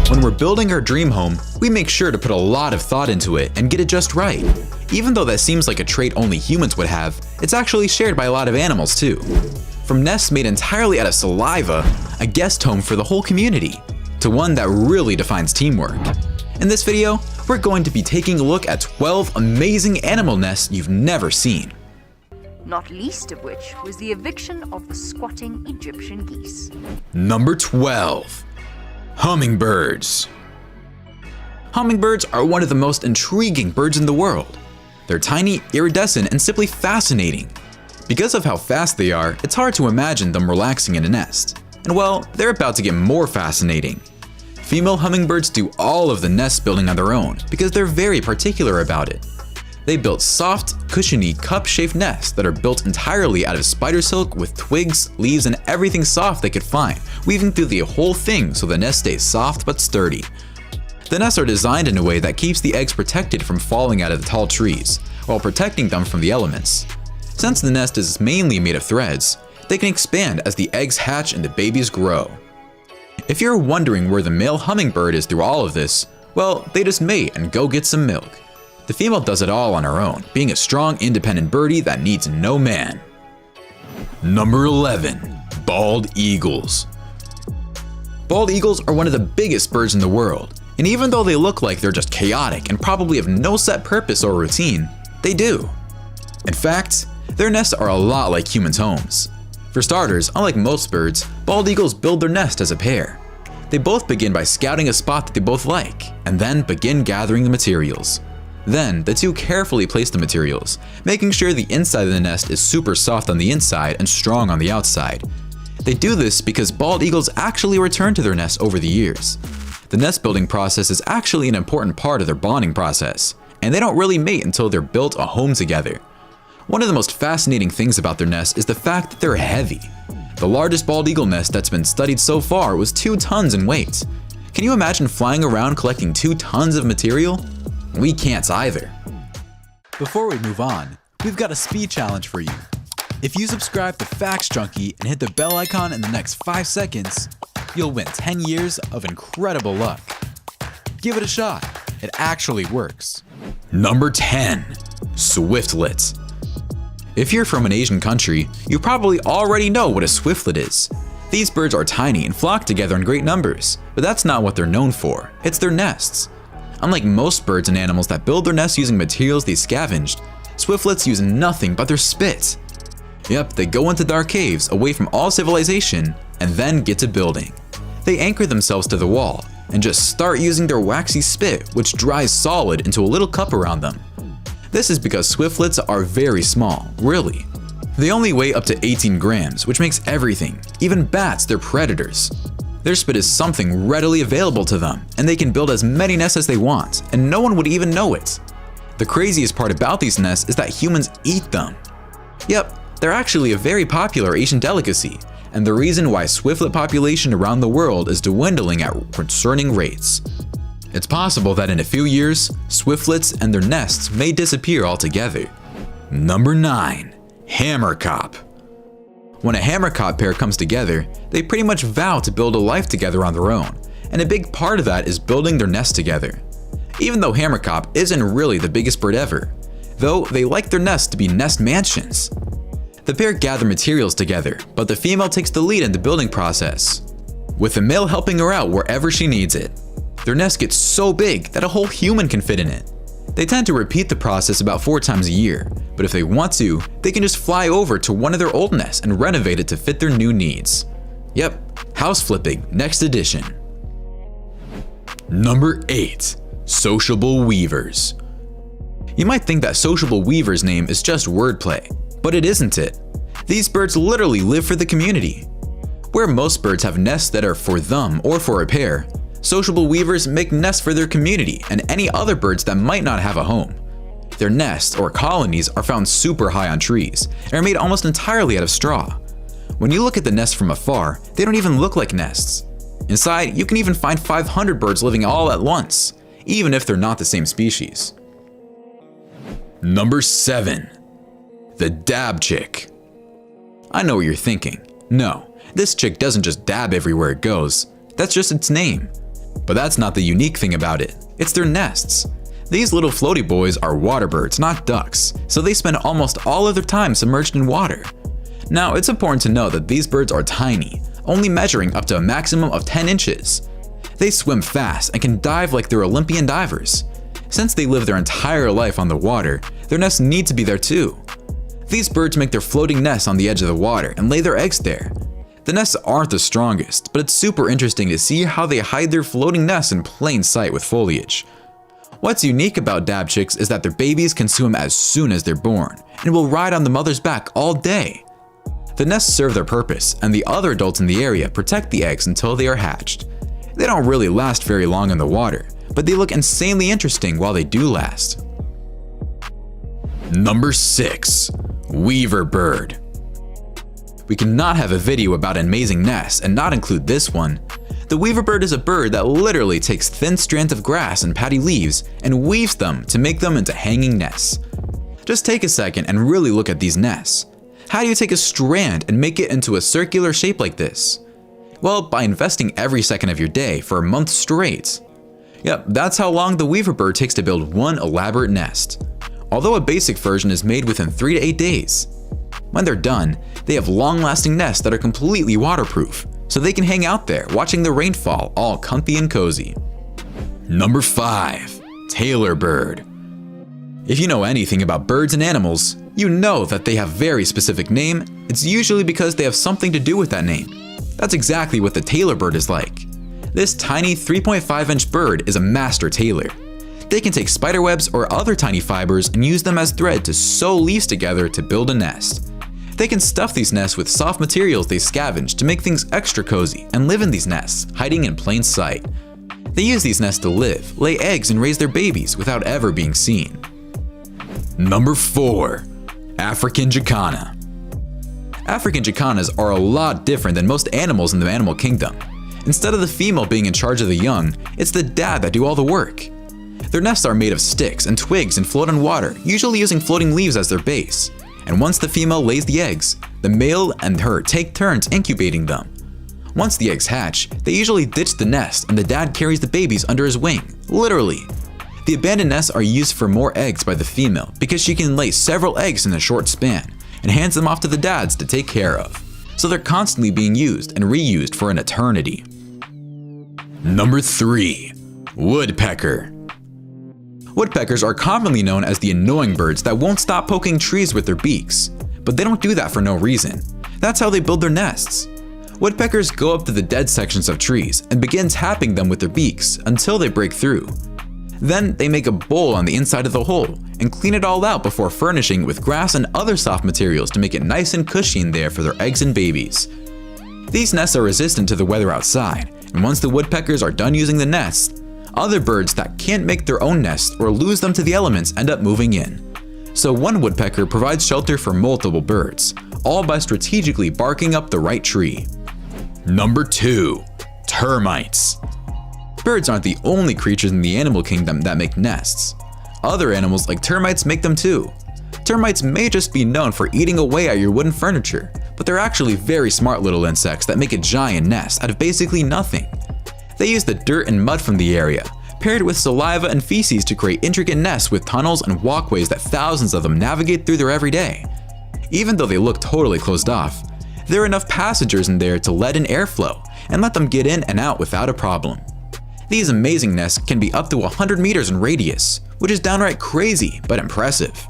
When we're building our dream home, we make sure to put a lot of thought into it and get it just right. Even though that seems like a trait only humans would have, it's actually shared by a lot of animals too. From nests made entirely out of saliva, a guest home for the whole community, to one that really defines teamwork. In this video, we're going to be taking a look at 12 amazing animal nests you've never seen. Not least of which was the eviction of the squatting Egyptian geese. Number 12. Hummingbirds. Hummingbirds are one of the most intriguing birds in the world. They're tiny, iridescent, and simply fascinating. Because of how fast they are, it's hard to imagine them relaxing in a nest. And well, they're about to get more fascinating. Female hummingbirds do all of the nest building on their own because they're very particular about it. They build soft, cushiony, cup-shaped nests that are built entirely out of spider silk with twigs, leaves, and everything soft they could find, weaving through the whole thing so the nest stays soft but sturdy. The nests are designed in a way that keeps the eggs protected from falling out of the tall trees, while protecting them from the elements. Since the nest is mainly made of threads, they can expand as the eggs hatch and the babies grow. If you're wondering where the male hummingbird is through all of this, well, they just mate and go get some milk. The female does it all on her own, being a strong, independent birdie that needs no man. Number 11. Bald eagles. Bald eagles are one of the biggest birds in the world, and even though they look like they're just chaotic and probably have no set purpose or routine, they do. In fact, their nests are a lot like humans' homes. For starters, unlike most birds, bald eagles build their nest as a pair. They both begin by scouting a spot that they both like, and then begin gathering the materials. Then, the two carefully place the materials, making sure the inside of the nest is super soft on the inside and strong on the outside. They do this because bald eagles actually return to their nests over the years. The nest building process is actually an important part of their bonding process, and they don't really mate until they're built a home together. One of the most fascinating things about their nests is the fact that they're heavy. The largest bald eagle nest that's been studied so far was 2 tons in weight. Can you imagine flying around collecting 2 tons of material? We can't either. Before we move on, we've got a speed challenge for you. If you subscribe to Facts Junkie and hit the bell icon in the next 5 seconds, you'll win 10 years of incredible luck. Give it a shot. It actually works. Number 10. Swiftlets. If you're from an Asian country, you probably already know what a swiftlet is. These birds are tiny and flock together in great numbers, but that's not what they're known for. It's their nests. Unlike most birds and animals that build their nests using materials they scavenged, swiftlets use nothing but their spit. Yep, they go into dark caves away from all civilization and then get to building. They anchor themselves to the wall and just start using their waxy spit, which dries solid into a little cup around them. This is because swiftlets are very small, really. They only weigh up to 18 grams, which makes everything, even bats, their predators. Their spit is something readily available to them, and they can build as many nests as they want, and no one would even know it. The craziest part about these nests is that humans eat them. Yep, they're actually a very popular Asian delicacy, and the reason why swiftlet population around the world is dwindling at concerning rates. It's possible that in a few years, swiftlets and their nests may disappear altogether. Number 9. Hammerkop. When a hammerkop pair comes together, they pretty much vow to build a life together on their own, and a big part of that is building their nest together. Even though hammerkop isn't really the biggest bird ever, though they like their nests to be nest mansions. The pair gather materials together, but the female takes the lead in the building process, with the male helping her out wherever she needs it. Their nest gets so big that a whole human can fit in it. They tend to repeat the process about 4 times a year, but if they want to, they can just fly over to one of their old nests and renovate it to fit their new needs. Yep, house flipping, next edition. Number 8. Sociable weavers. You might think that sociable weaver's name is just wordplay, but it isn't it. These birds literally live for the community. Where most birds have nests that are for them or for a pair, sociable weavers make nests for their community and any other birds that might not have a home. Their nests, or colonies, are found super high on trees and are made almost entirely out of straw. When you look at the nests from afar, they don't even look like nests. Inside, you can even find 500 birds living all at once, even if they're not the same species. Number 7. The dab chick. I know what you're thinking. No, this chick doesn't just dab everywhere it goes. That's just its name. But that's not the unique thing about it. It's their nests. These little floaty boys are water birds, not ducks, so they spend almost all of their time submerged in water. Now, it's important to know that these birds are tiny, only measuring up to a maximum of 10 inches. They swim fast and can dive like they're Olympian divers. Since they live their entire life on the water, their nests need to be there too. These birds make their floating nests on the edge of the water and lay their eggs there. The nests aren't the strongest, but it's super interesting to see how they hide their floating nests in plain sight with foliage. What's unique about dab chicks is that their babies can swim as soon as they're born and will ride on the mother's back all day. The nests serve their purpose, and the other adults in the area protect the eggs until they are hatched. They don't really last very long in the water, but they look insanely interesting while they do last. Number 6. Weaver bird. We cannot have a video about an amazing nest and not include this one. The weaver bird is a bird that literally takes thin strands of grass and paddy leaves and weaves them to make them into hanging nests. Just take a second and really look at these nests. How do you take a strand and make it into a circular shape like this? Well, by investing every second of your day for a month straight. Yep, that's how long the weaver bird takes to build one elaborate nest. Although a basic version is made within 3 to 8 days. When they're done, they have long-lasting nests that are completely waterproof, so they can hang out there watching the rainfall all comfy and cozy. Number 5. Tailor bird. If you know anything about birds and animals, you know that they have a very specific name. It's usually because they have something to do with that name. That's exactly what the tailor bird is like. This tiny 3.5-inch bird is a master tailor. They can take spider webs or other tiny fibers and use them as thread to sew leaves together to build a nest. They can stuff these nests with soft materials they scavenge to make things extra cozy and live in these nests, hiding in plain sight. They use these nests to live, lay eggs, and raise their babies without ever being seen. Number 4. African jacana. African jacanas are a lot different than most animals in the animal kingdom. Instead of the female being in charge of the young, it's the dad that do all the work. Their nests are made of sticks and twigs and float on water, usually using floating leaves as their base. And once the female lays the eggs, the male and her take turns incubating them. Once the eggs hatch, they usually ditch the nest and the dad carries the babies under his wing, literally. The abandoned nests are used for more eggs by the female because she can lay several eggs in a short span and hands them off to the dads to take care of. So they're constantly being used and reused for an eternity. Number 3. Woodpecker. Woodpeckers are commonly known as the annoying birds that won't stop poking trees with their beaks. But they don't do that for no reason. That's how they build their nests. Woodpeckers go up to the dead sections of trees and begin tapping them with their beaks until they break through. Then they make a bowl on the inside of the hole and clean it all out before furnishing it with grass and other soft materials to make it nice and cushy in there for their eggs and babies. These nests are resistant to the weather outside, and once the woodpeckers are done using the nests, other birds that can't make their own nests or lose them to the elements end up moving in. So one woodpecker provides shelter for multiple birds, all by strategically barking up the right tree. Number 2. Termites. Birds aren't the only creatures in the animal kingdom that make nests. Other animals like termites make them too. Termites may just be known for eating away at your wooden furniture, but they're actually very smart little insects that make a giant nest out of basically nothing. They use the dirt and mud from the area, paired with saliva and feces to create intricate nests with tunnels and walkways that thousands of them navigate through their every day. Even though they look totally closed off, there are enough passengers in there to let in airflow and let them get in and out without a problem. These amazing nests can be up to 100 meters in radius, which is downright crazy but impressive.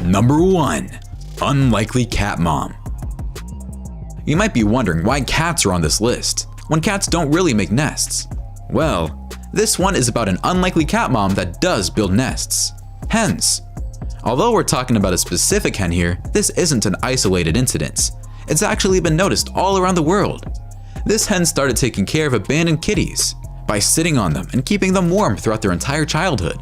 Number 1. Unlikely cat mom. You might be wondering why cats are on this list, when cats don't really make nests. Well, this one is about an unlikely cat mom that does build nests. Hens. Although we're talking about a specific hen here, this isn't an isolated incident. It's actually been noticed all around the world. This hen started taking care of abandoned kitties by sitting on them and keeping them warm throughout their entire childhood.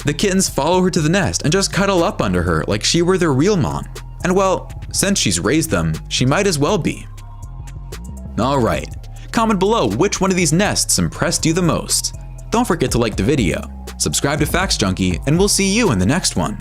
The kittens follow her to the nest and just cuddle up under her like she were their real mom. And well, since she's raised them, she might as well be. Alright, comment below which one of these nests impressed you the most. Don't forget to like the video, subscribe to Facts Junkie, and we'll see you in the next one.